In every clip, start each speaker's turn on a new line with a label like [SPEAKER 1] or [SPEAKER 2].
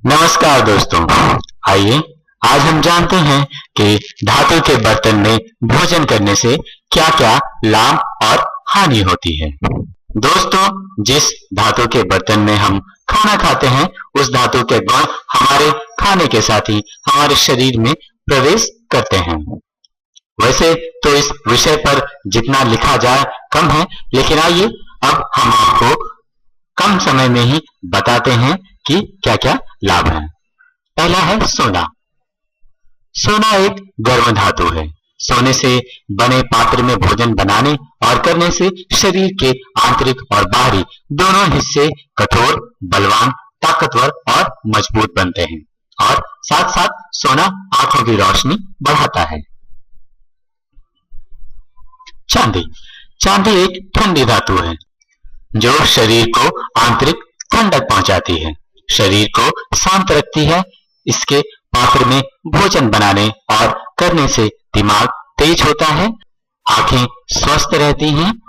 [SPEAKER 1] नमस्कार दोस्तों, आइए आज हम जानते हैं कि धातु के बर्तन में भोजन करने से क्या-क्या लाभ और हानि होती है। दोस्तों, जिस धातु के बर्तन में हम खाना खाते हैं, उस धातु के गुण हमारे खाने के साथ ही हमारे शरीर में प्रवेश करते हैं। वैसे तो इस विषय पर जितना लिखा जाए कम है, लेकिन आइए अब हम आपको कम समय में ही बताते हैं कि क्या-क्या लाभ हैं। पहला है सोना। सोना एक गर्म धातु है। सोने से बने पात्र में भोजन बनाने और करने से शरीर के आंतरिक और बाहरी दोनों हिस्से कठोर, बलवान, ताकतवर और मजबूत बनते हैं और साथ साथ सोना आंखों की रोशनी बढ़ाता है। चांदी। चांदी एक ठंडी धातु है जो शरीर को आंतरिक ठंडक पहुंचाती है, शरीर को शांत रखती है। इसके पात्र में भोजन बनाने और करने से दिमाग तेज होता है, आंखें स्वस्थ रहती हैं,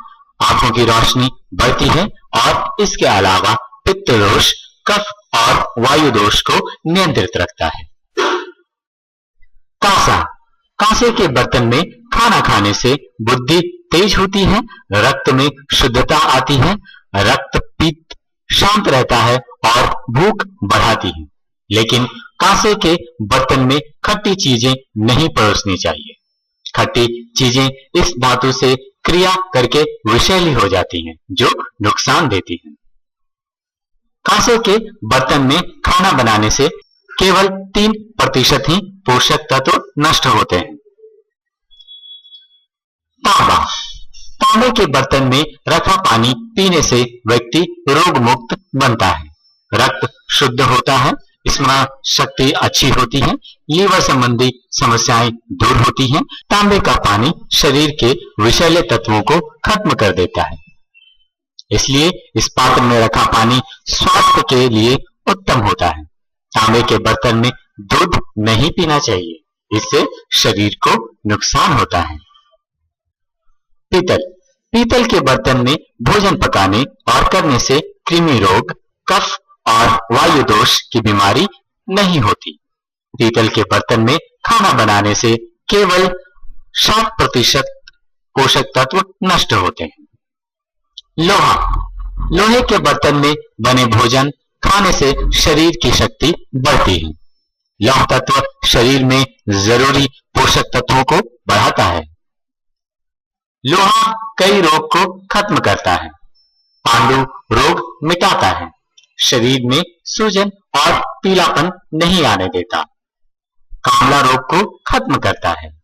[SPEAKER 1] आंखों की रोशनी बढ़ती है और इसके अलावा पित्त दोष, कफ और वायु दोष को नियंत्रित रखता है। कांसा। कांसे के बर्तन में खाना खाने से बुद्धि तेज होती है, रक्त में शुद्धता आती है, रक्त पित्त शांत रहता है और भूख बढ़ाती है। लेकिन कांसे के बर्तन में खट्टी चीजें नहीं परोसनी चाहिए। खट्टी चीजें इस धातु से क्रिया करके विषैली हो जाती हैं, जो नुकसान देती हैं। कांसे के बर्तन में खाना बनाने से केवल 3% ही पोषक तत्व नष्ट होते हैं। तांबा। तांबे के बर्तन में रखा पानी पीने से व्यक्ति रोग मुक्त बनता है, रक्त शुद्ध होता है, स्मरण शक्ति अच्छी होती है, लीवर संबंधी समस्याएं दूर होती हैं। तांबे का पानी शरीर के विषैले तत्वों को खत्म कर देता है, इसलिए इस पात्र में रखा पानी स्वास्थ्य के लिए उत्तम होता है। तांबे के बर्तन में दूध नहीं पीना चाहिए, इससे शरीर को नुकसान होता है। पीतल। पीतल के बर्तन में भोजन पकाने और करने से कृमि रोग, कफ और वायु दोष की बीमारी नहीं होती। पीतल के बर्तन में खाना बनाने से केवल 7% पोषक तत्व नष्ट होते हैं। लोहा। लोहे के बर्तन में बने भोजन खाने से शरीर की शक्ति बढ़ती है। लौह तत्व शरीर में जरूरी पोषक तत्वों को बढ़ाता है। लोहा कई रोग को खत्म करता है। पांडु रोग मिटाता है, शरीर में सूजन और पीलापन नहीं आने देता। कामला रोग को खत्म करता है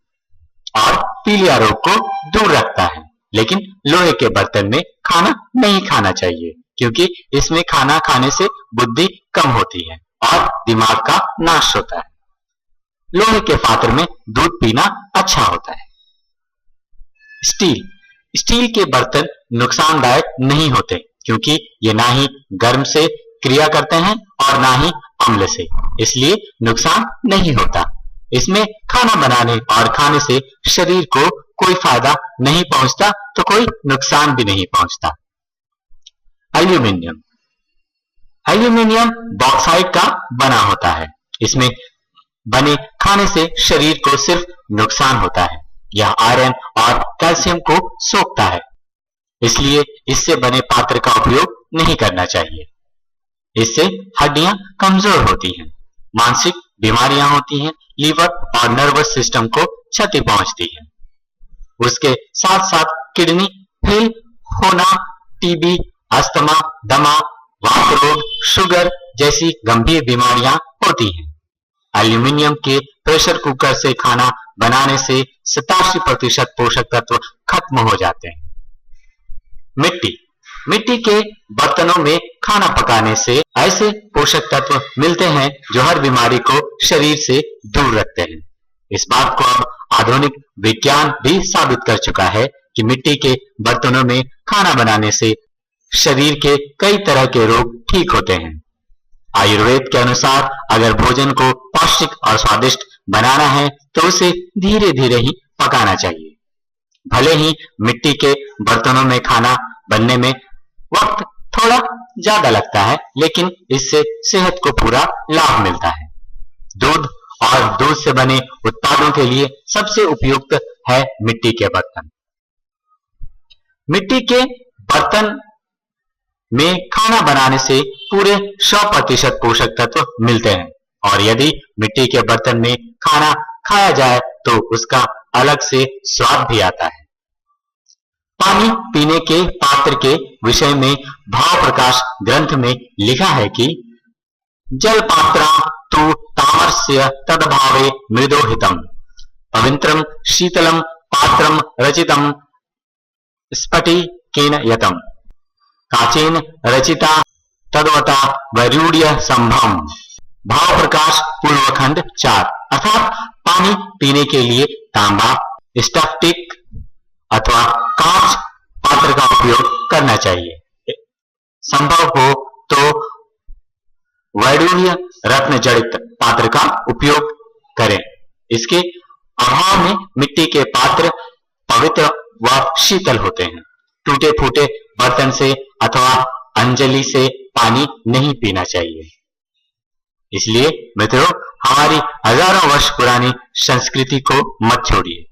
[SPEAKER 1] और पीलिया रोग को दूर रखता है। लेकिन लोहे के बर्तन में खाना नहीं खाना चाहिए, क्योंकि इसमें खाना खाने से बुद्धि कम होती है और दिमाग का नाश होता है। लोहे के पात्र में दूध पीना अच्छा होता है। स्टील। स्टील के बर्तन नुकसानदायक नहीं होते, क्योंकि ये ना ही गर्म से क्रिया करते हैं और ना ही अम्ल से, इसलिए नुकसान नहीं होता। इसमें खाना बनाने और खाने से शरीर को कोई फायदा नहीं पहुंचता, तो कोई नुकसान भी नहीं पहुंचता। एल्यूमिनियम। एल्यूमिनियम बॉक्साइट का बना होता है। इसमें बने खाने से शरीर को सिर्फ नुकसान होता है। यह आयरन और कैल्शियम को सोखता है, इसलिए इससे बने पात्र का उपयोग नहीं करना चाहिए। इससे हड्डियां कमजोर होती हैं, मानसिक बीमारियां होती हैं, लीवर और नर्वस सिस्टम को क्षति पहुंचती है। उसके साथ साथ किडनी फेल होना, टीबी, अस्थमा, दमा, वात रोग, शुगर जैसी गंभीर बीमारियां होती हैं। एल्यूमिनियम के प्रेशर कुकर से खाना बनाने से 87% पोषक तत्व खत्म हो जाते हैं। मिट्टी। मिट्टी के बर्तनों में खाना पकाने से ऐसे पोषक तत्व मिलते हैं जो हर बीमारी को शरीर से दूर रखते हैं। इस बात को अब आधुनिक विज्ञान भी साबित कर चुका है कि मिट्टी के बर्तनों में खाना बनाने से शरीर के कई तरह के रोग ठीक होते हैं। आयुर्वेद के अनुसार अगर भोजन को पौष्टिक और स्वादिष्ट बनाना है तो उसे धीरे धीरे ही पकाना चाहिए। भले ही मिट्टी के बर्तनों में खाना बनने में वक्त थोड़ा ज्यादा लगता है, लेकिन इससे सेहत को पूरा लाभ मिलता है। दूध और दूध से बने उत्पादों के लिए सबसे उपयुक्त है मिट्टी के बर्तन। मिट्टी के बर्तन में खाना बनाने से पूरे 100% पोषक तत्व मिलते हैं, और यदि मिट्टी के बर्तन में खाना खाया जाए तो उसका अलग से स्वाद भी आता है। पानी पीने के पात्र के विषय में भाव प्रकाश ग्रंथ में लिखा है कि जल पात्रा तु तामस्य तद्भावे मृदोहितम पवित्रम शीतलम पात्रम रचितम स्फटिकेन यतम काचेन रचिता तद्वता वैरूड्य संभम। भाव प्रकाश पूर्वखंड 4। अर्थात पानी पीने के लिए तांबा, स्फटिक अथवा कांच पात्र का उपयोग करना चाहिए। संभव हो तो वैडूर्य रत्न जड़ित पात्र का उपयोग करें। इसके अभाव में मिट्टी के पात्र पवित्र व शीतल होते हैं। टूटे फूटे बर्तन से अथवा अंजलि से पानी नहीं पीना चाहिए। इसलिए मित्रों, हमारी हजारों वर्ष पुरानी संस्कृति को मत छोड़िए।